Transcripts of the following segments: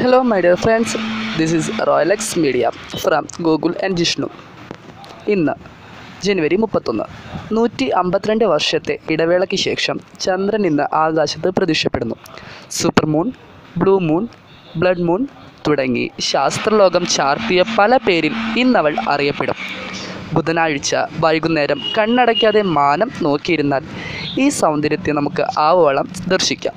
Hello, my dear friends. This is Royal X Media from Google and Jishnu. ഇന്ന് ജനുവരി 31 152 വർഷത്തെ ഇടവേളയ്ക്ക് ശേഷം ചന്ദ്രൻ ഇന്ന് ആകാശത്ത് പ്രത്യക്ഷപ്പെടുന്നു. Super moon, blue moon, blood moon തുടങ്ങി ശാസ്ത്രലോകം ചാർത്തിയ പല പേരിൽ ഇന്നവൾ അറിയപ്പെടും. ബുധനാഴ്ച വൈകുന്നേരം കണ്ണടയ്ക്കാതെ മാനം നോക്കിയിരുന്നാൽ ഈ സൗന്ദര്യത്തെ നമുക്ക് ആവോളം ദർശിക്കാം.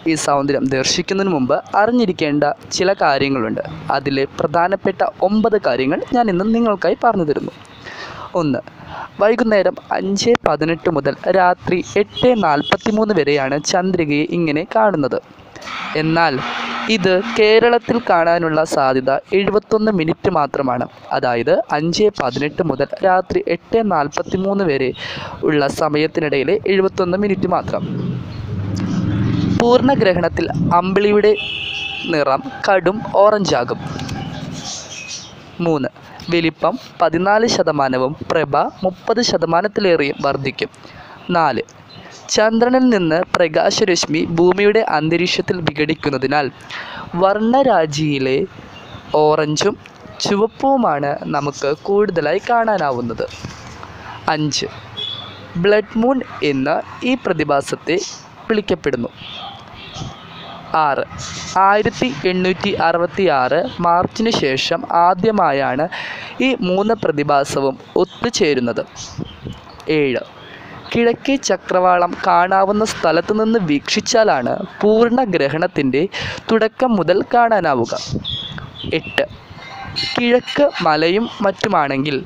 ഈ സൗന്ദര്യം ദർശിക്കുന്നതിന് മുമ്പ് അറിഞ്ഞിരിക്കേണ്ട ചില കാര്യങ്ങളുണ്ട്. അതിലെ പ്രധാനപ്പെട്ട 9 കാര്യങ്ങൾ ഞാൻ ഇന്ന് നിങ്ങൾക്കായി പറഞ്ഞു തരുന്നു. 1. വൈകുന്നേരം 5:18 മുതൽ രാത്രി 8:43 വരെയാണ് ചന്ദ്രികയെ ഇങ്ങനെ കാണുന്നത്. എന്നാൽ ഇത് കേരളത്തിൽ കാണാനുള്ള സാധ്യത 71 മിനിറ്റ് മാത്രമാണ്. അതായത് 5:18 മുതൽ രാത്രി 8:43 വരെ ഉള്ള സമയത്തിനിടയിലെ 71 മിനിറ്റ് മാത്രം. പൂർണ്ണഗ്രഹണത്തിൽ അമ്പിളിയുടെ നിറം കടും ഓറഞ്ചാകും. 3. വലിപ്പം 14%, പ്രഭ 30%-ലേറെയും വർദ്ധിക്കും. 4. ചന്ദ്രനിൽ നിന്ന് പ്രകാശരശ്മി ഭൂമിയുടെ അന്തരീക്ഷത്തിൽ വിഘടിക്കുന്നതിനാൽ വർണ്ണരാജിയിലെ ഓറഞ്ചും ചുവപ്പുമാണ് നമുക്ക് കൂടുതലായി കാണാനാവുന്നത്. 5. ബ്ലഡ് മൂൺ എന്ന് ഈ പ്രതിഭാസത്തെ വിളിക്കപ്പെടുന്നു. 6. 1866 മാർച്ചിന് ശേഷം ആദ്യമായാണ് ഈ 3 പ്രതിഭാസവും ഒത്തുചേരുന്നത്. 7. കിഴക്കേ ചക്രവാളം കാണാവുന്ന സ്ഥലത്തു നിന്ന് വീക്ഷിച്ചാലാണ് പൂർണ്ണഗ്രഹണത്തിൻ്റെ തുടക്കം മുതൽ കാണാനാവുക. 8. കിഴക്ക് മലയും മറ്റുമാണെങ്കിൽ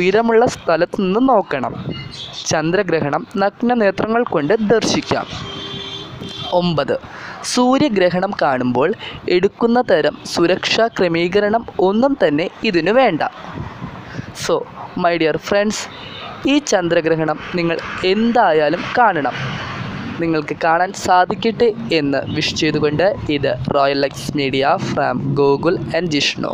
ഉയരമുള്ള സ്ഥലത്തു നിന്ന് നോക്കണം. ചന്ദ്രഗ്രഹണം നഗ്നനേത്രങ്ങൾ കൊണ്ട് ദർശിക്കാം. 9. സൂര്യഗ്രഹണം കാണുമ്പോൾ എടുക്കുന്ന തരം സുരക്ഷാ ക്രമീകരണം ഒന്നും തന്നെ ഇതിനു വേണ്ട. സോ മൈ ഡിയർ ഫ്രണ്ട്സ്, ഈ ചന്ദ്രഗ്രഹണം നിങ്ങൾ എന്തായാലും കാണണം. നിങ്ങൾക്ക് കാണാൻ സാധിക്കട്ടെ എന്ന് വിഷ് ചെയ്തുകൊണ്ട് ഇത് royal X media from Google and Jishnu.